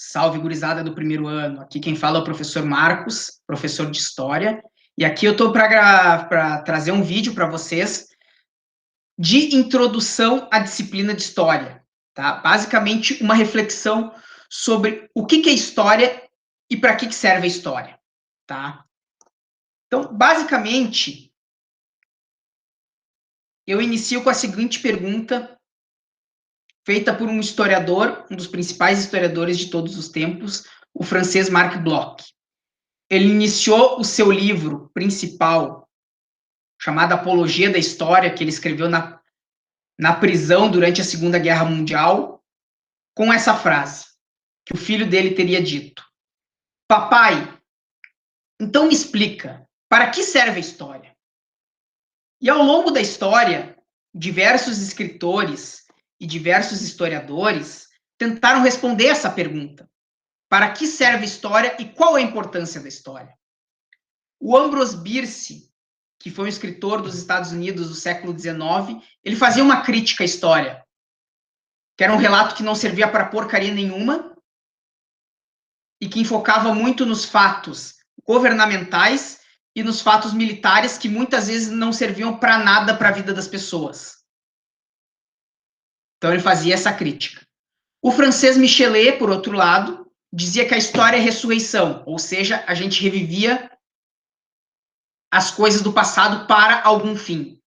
Salve, gurizada do primeiro ano. Aqui quem fala é o professor Marcos, professor de História. E aqui eu estou para trazer um vídeo para vocês de introdução à disciplina de História. Tá? Basicamente, uma reflexão sobre o que é História e para que serve a História. Tá? Então, basicamente, eu inicio com a seguinte pergunta, feita por um historiador, um dos principais historiadores de todos os tempos, o francês Marc Bloch. Ele iniciou o seu livro principal, chamado Apologia da História, que ele escreveu na prisão durante a Segunda Guerra Mundial, com essa frase, que o filho dele teria dito: Papai, então me explica, para que serve a história? E ao longo da história, diversos escritores e diversos historiadores tentaram responder essa pergunta. Para que serve a história e qual a importância da história? O Ambrose Bierce, que foi um escritor dos Estados Unidos do século XIX, ele fazia uma crítica à história, que era um relato que não servia para porcaria nenhuma e que enfocava muito nos fatos governamentais e nos fatos militares que muitas vezes não serviam para nada para a vida das pessoas. Então ele fazia essa crítica. O francês Michelet, por outro lado, dizia que a história é ressurreição, ou seja, a gente revivia as coisas do passado para algum fim.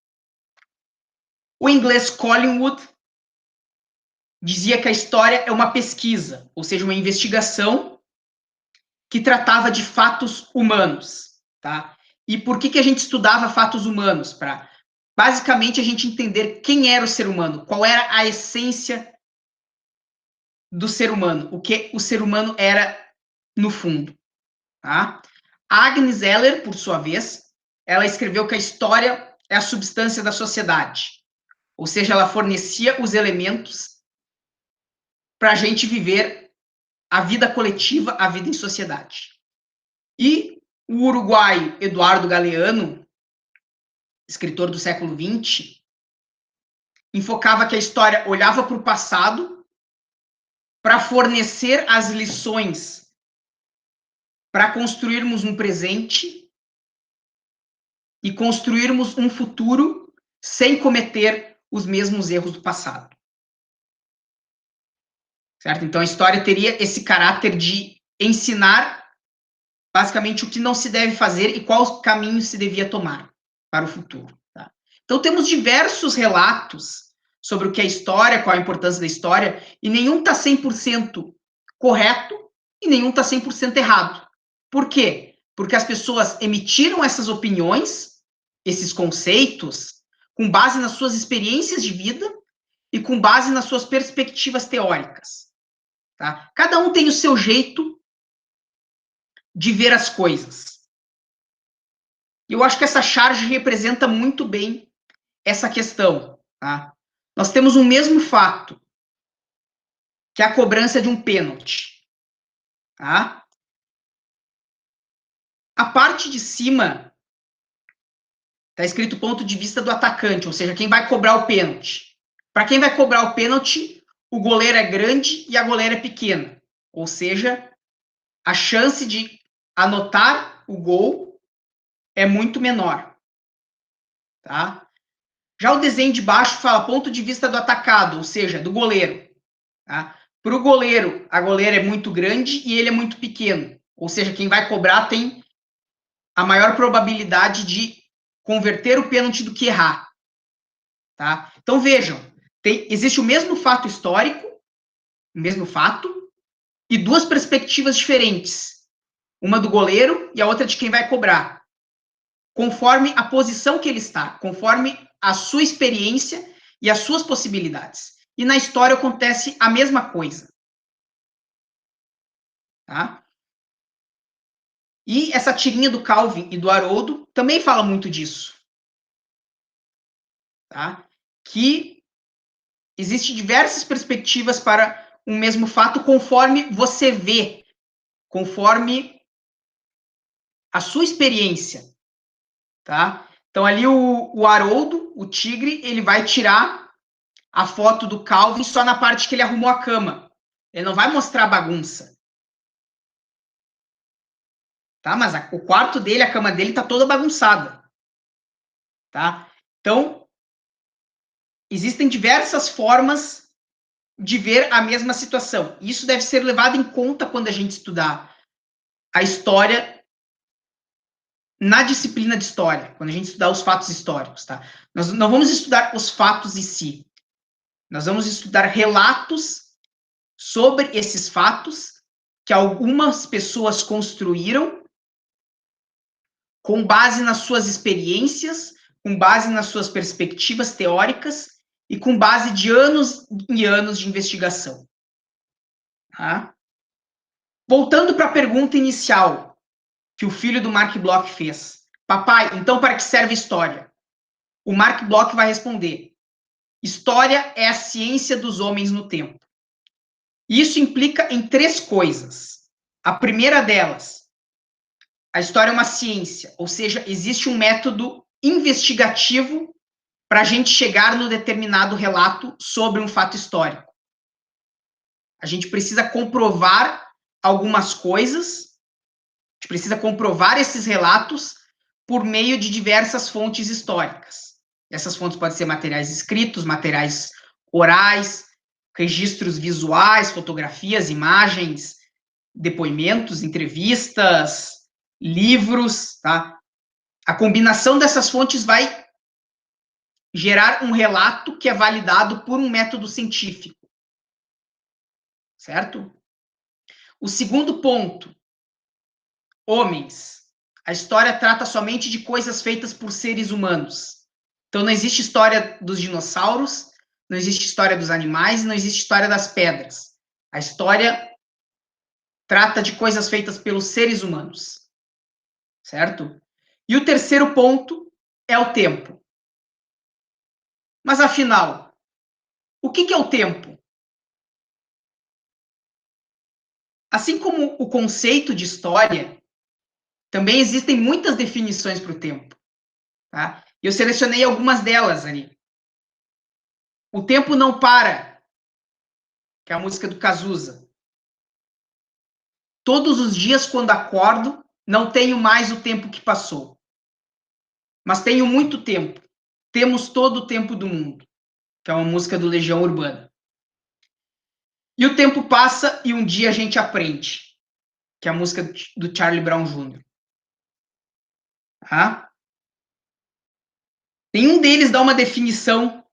O inglês Collingwood dizia que a história é uma pesquisa, ou seja, uma investigação que tratava de fatos humanos, tá? E por que a gente estudava fatos humanos? Para, basicamente, a gente entender quem era o ser humano, qual era a essência do ser humano, o que o ser humano era no fundo, tá? A Agnes Heller, por sua vez, ela escreveu que a história é a substância da sociedade, ou seja, ela fornecia os elementos para a gente viver a vida coletiva, a vida em sociedade. E o uruguaio Eduardo Galeano, escritor do século XX, enfocava que a história olhava para o passado para fornecer as lições para construirmos um presente e construirmos um futuro sem cometer os mesmos erros do passado. Certo? Então, a história teria esse caráter de ensinar, basicamente, o que não se deve fazer e qual caminho se devia tomar para o futuro. Tá? Então, temos diversos relatos sobre o que é história, qual a importância da história, e nenhum está 100% correto e nenhum está 100% errado. Por quê? Porque as pessoas emitiram essas opiniões, esses conceitos, com base nas suas experiências de vida e com base nas suas perspectivas teóricas. Tá? Cada um tem o seu jeito de ver as coisas. Eu acho que essa charge representa muito bem essa questão. Tá? Nós temos o mesmo fato, que é a cobrança de um pênalti. Tá? A parte de cima está escrito ponto de vista do atacante, ou seja, quem vai cobrar o pênalti. Para quem vai cobrar o pênalti, o goleiro é grande e a goleira é pequena. Ou seja, a chance de anotar o gol é muito menor. Tá? Já o desenho de baixo fala ponto de vista do atacado, ou seja, do goleiro. Tá? Para o goleiro, a goleira é muito grande e ele é muito pequeno. Ou seja, quem vai cobrar tem a maior probabilidade de converter o pênalti do que errar. Tá? Então, vejam, existe o mesmo fato histórico, o mesmo fato, e duas perspectivas diferentes. Uma do goleiro e a outra de quem vai cobrar. Conforme a posição que ele está, conforme a sua experiência e as suas possibilidades. E na história acontece a mesma coisa. Tá? E essa tirinha do Calvin e do Haroldo também fala muito disso. Tá? Que existem diversas perspectivas para um mesmo fato conforme você vê, conforme a sua experiência. Tá? Então, ali o Haroldo, o tigre, ele vai tirar a foto do Calvin só na parte que ele arrumou a cama. Ele não vai mostrar a bagunça. tá? Mas o quarto dele, a cama dele tá toda bagunçada, tá? Então, existem diversas formas de ver a mesma situação. Isso deve ser levado em conta quando a gente estudar a história na disciplina de história, quando a gente estudar os fatos históricos, tá? Nós não vamos estudar os fatos em si. Nós vamos estudar relatos sobre esses fatos que algumas pessoas construíram com base nas suas experiências, com base nas suas perspectivas teóricas e com base de anos e anos de investigação. Tá? Voltando para a pergunta inicial que o filho do Mark Bloch fez. Papai, então para que serve história? O Mark Bloch vai responder: história é a ciência dos homens no tempo. Isso implica em 3 coisas. A primeira delas, a história é uma ciência, ou seja, existe um método investigativo para a gente chegar no determinado relato sobre um fato histórico. A gente precisa comprovar algumas coisas, a gente precisa comprovar esses relatos por meio de diversas fontes históricas. Essas fontes podem ser materiais escritos, materiais orais, registros visuais, fotografias, imagens, depoimentos, entrevistas, livros, tá? A combinação dessas fontes vai gerar um relato que é validado por um método científico. Certo? O segundo ponto, homens. A história trata somente de coisas feitas por seres humanos. Então não existe história dos dinossauros, não existe história dos animais, não existe história das pedras. A história trata de coisas feitas pelos seres humanos. Certo? E o terceiro ponto é o tempo. Mas afinal, o que é o tempo? Assim como o conceito de história, também existem muitas definições para o tempo. Tá? Eu selecionei algumas delas ali. O tempo não para, que é a música do Cazuza. Todos os dias, quando acordo, não tenho mais o tempo que passou. Mas tenho muito tempo. Temos todo o tempo do mundo, que é uma música do Legião Urbana. E o tempo passa e um dia a gente aprende, que é a música do Charlie Brown Jr. Tá? Nenhum deles dá uma definição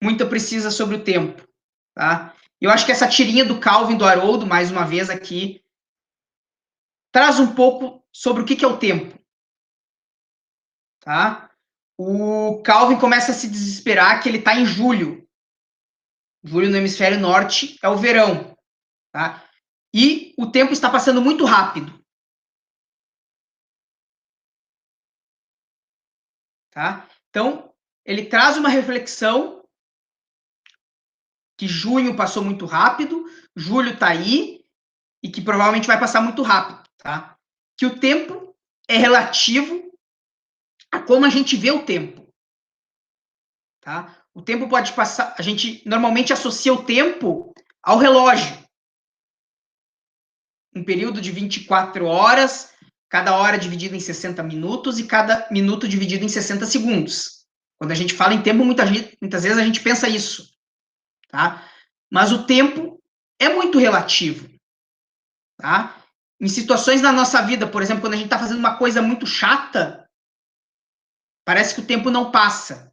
muito precisa sobre o tempo. Tá? Eu acho que essa tirinha do Calvin do Haroldo, mais uma vez aqui, traz um pouco sobre o que é o tempo. Tá? O Calvin começa a se desesperar que ele está em julho. Julho no hemisfério norte é o verão. Tá? E o tempo está passando muito rápido. Tá? Então, ele traz uma reflexão que junho passou muito rápido, julho está aí, e que provavelmente vai passar muito rápido. Tá? Que o tempo é relativo a como a gente vê o tempo. Tá? O tempo pode passar, a gente normalmente associa o tempo ao relógio. Um período de 24 horas, cada hora dividida em 60 minutos e cada minuto dividido em 60 segundos. Quando a gente fala em tempo, muitas vezes a gente pensa isso. Tá? Mas o tempo é muito relativo. Tá? Em situações da nossa vida, por exemplo, quando a gente está fazendo uma coisa muito chata, parece que o tempo não passa.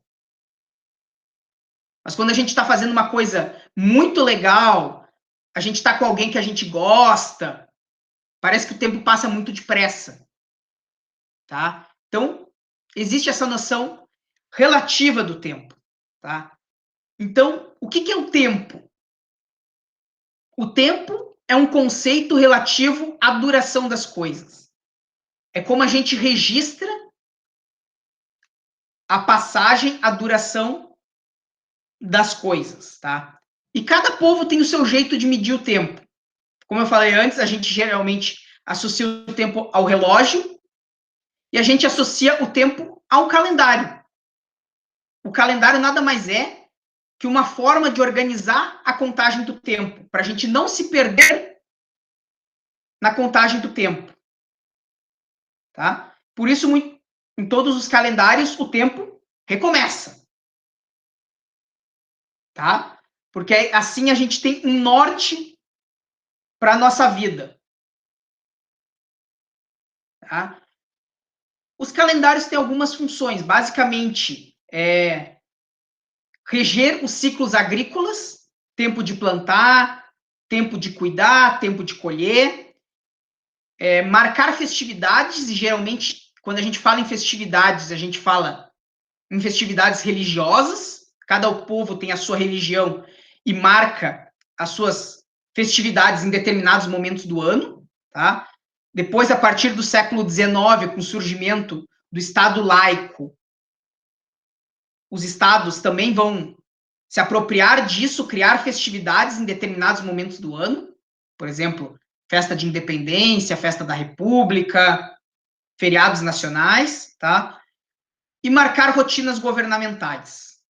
Mas quando a gente está fazendo uma coisa muito legal, a gente está com alguém que a gente gosta, parece que o tempo passa muito depressa. Tá? Então, existe essa noção relativa do tempo. Tá? Então, o que é o tempo? O tempo é um conceito relativo à duração das coisas. É como a gente registra a passagem, a duração das coisas, tá? E cada povo tem o seu jeito de medir o tempo. Como eu falei antes, a gente geralmente associa o tempo ao relógio e a gente associa o tempo ao calendário. O calendário nada mais é que uma forma de organizar a contagem do tempo, para a gente não se perder na contagem do tempo. tá? Por isso, em todos os calendários, o tempo recomeça, tá? Porque assim a gente tem um norte para a nossa vida, tá? Os calendários têm algumas funções, basicamente, reger os ciclos agrícolas, tempo de plantar, tempo de cuidar, tempo de colher, marcar festividades, e geralmente, quando a gente fala em festividades, a gente fala em festividades religiosas, cada povo tem a sua religião e marca as suas festividades em determinados momentos do ano, tá? Depois, a partir do século XIX, com o surgimento do Estado laico, os estados também vão se apropriar disso, criar festividades em determinados momentos do ano, por exemplo, festa de independência, festa da República, feriados nacionais, tá? E marcar rotinas governamentais.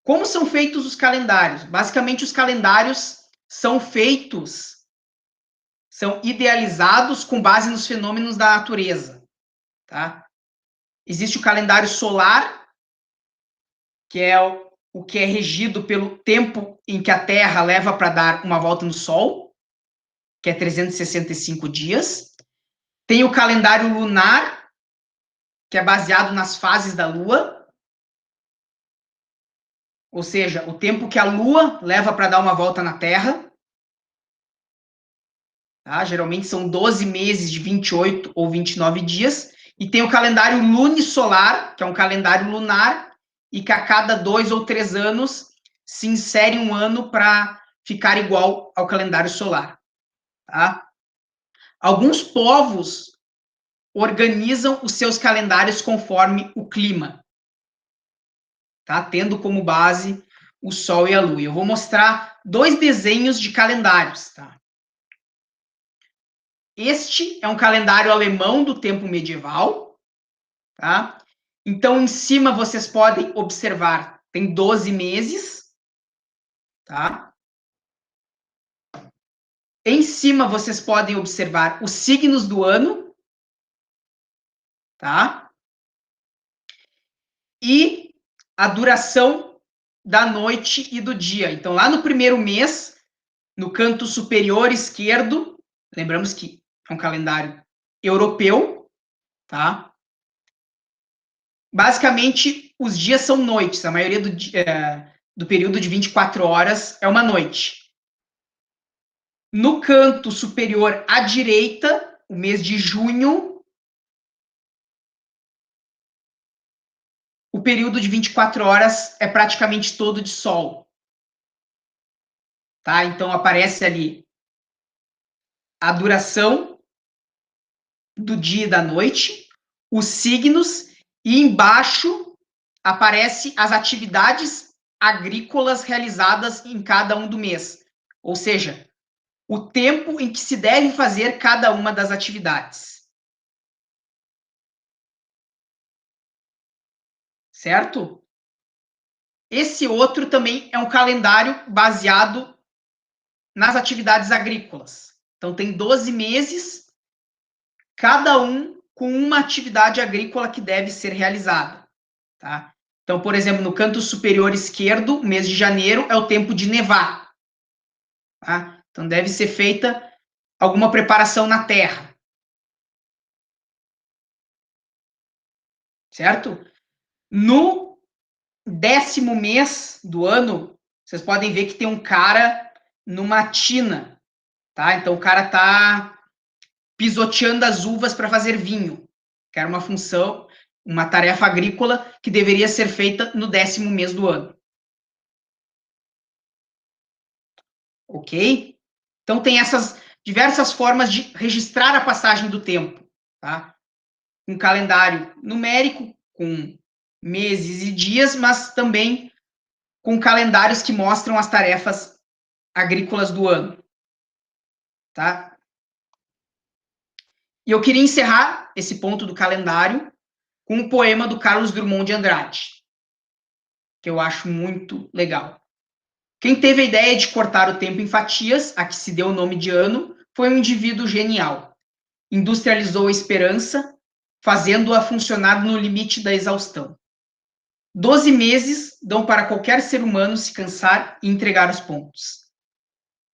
Como são feitos os calendários? Basicamente, os calendários são feitos, são idealizados com base nos fenômenos da natureza, tá? Existe o calendário solar, que é o que é regido pelo tempo em que a Terra leva para dar uma volta no Sol, que é 365 dias. Tem o calendário lunar, que é baseado nas fases da Lua, ou seja, o tempo que a Lua leva para dar uma volta na Terra. Tá? Geralmente são 12 meses de 28 ou 29 dias. E tem o calendário lunisolar, que é um calendário lunar, e que a cada 2 ou 3 anos se insere um ano para ficar igual ao calendário solar. Tá? Alguns povos organizam os seus calendários conforme o clima, tá? Tendo como base o Sol e a Lua. Eu vou mostrar 2 desenhos de calendários. Tá? Este é um calendário alemão do tempo medieval. Tá? Então, em cima vocês podem observar, tem 12 meses. Tá? Em cima vocês podem observar os signos do ano. Tá? E a duração da noite e do dia. Então, lá no primeiro mês, no canto superior esquerdo, lembramos que é um calendário europeu, tá? Basicamente, os dias são noites, a maioria do período de 24 horas é uma noite. No canto superior à direita, o mês de junho, o período de 24 horas é praticamente todo de sol. Tá? Então, aparece ali a duração do dia e da noite, os signos, e embaixo aparece as atividades agrícolas realizadas em cada um do mês. Ou seja, o tempo em que se deve fazer cada uma das atividades. Certo? Esse outro também é um calendário baseado nas atividades agrícolas. Então, tem 12 meses, cada um com uma atividade agrícola que deve ser realizada. Tá? Então, por exemplo, no canto superior esquerdo, mês de janeiro é o tempo de nevar. Tá? Então, deve ser feita alguma preparação na terra. Certo? No 10º mês do ano, vocês podem ver que tem um cara numa tina. Tá? Então, o cara está pisoteando as uvas para fazer vinho, que era uma função, uma tarefa agrícola que deveria ser feita no 10º mês do ano. Ok? Então, tem essas diversas formas de registrar a passagem do tempo. Tá? Um calendário numérico, com meses e dias, mas também com calendários que mostram as tarefas agrícolas do ano. Tá? E eu queria encerrar esse ponto do calendário com um poema do Carlos Drummond de Andrade, que eu acho muito legal. Quem teve a ideia de cortar o tempo em fatias, a que se deu o nome de ano, foi um indivíduo genial. Industrializou a esperança, fazendo-a funcionar no limite da exaustão. 12 meses dão para qualquer ser humano se cansar e entregar os pontos.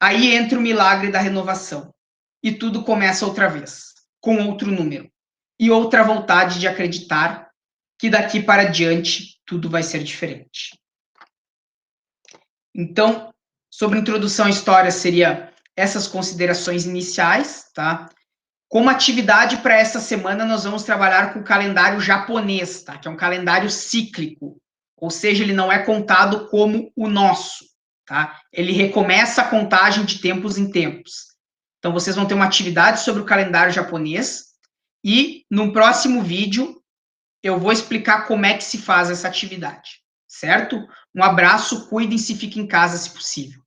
Aí entra o milagre da renovação. E tudo começa outra vez, com outro número. E outra vontade de acreditar que daqui para diante tudo vai ser diferente. Então, sobre introdução à história, seria essas considerações iniciais, tá? Como atividade para essa semana, nós vamos trabalhar com o calendário japonês, tá? Que é um calendário cíclico, ou seja, ele não é contado como o nosso, tá? Ele recomeça a contagem de tempos em tempos. Então, vocês vão ter uma atividade sobre o calendário japonês e, no próximo vídeo, eu vou explicar como é que se faz essa atividade, certo? Um abraço, cuidem-se, fiquem em casa se possível.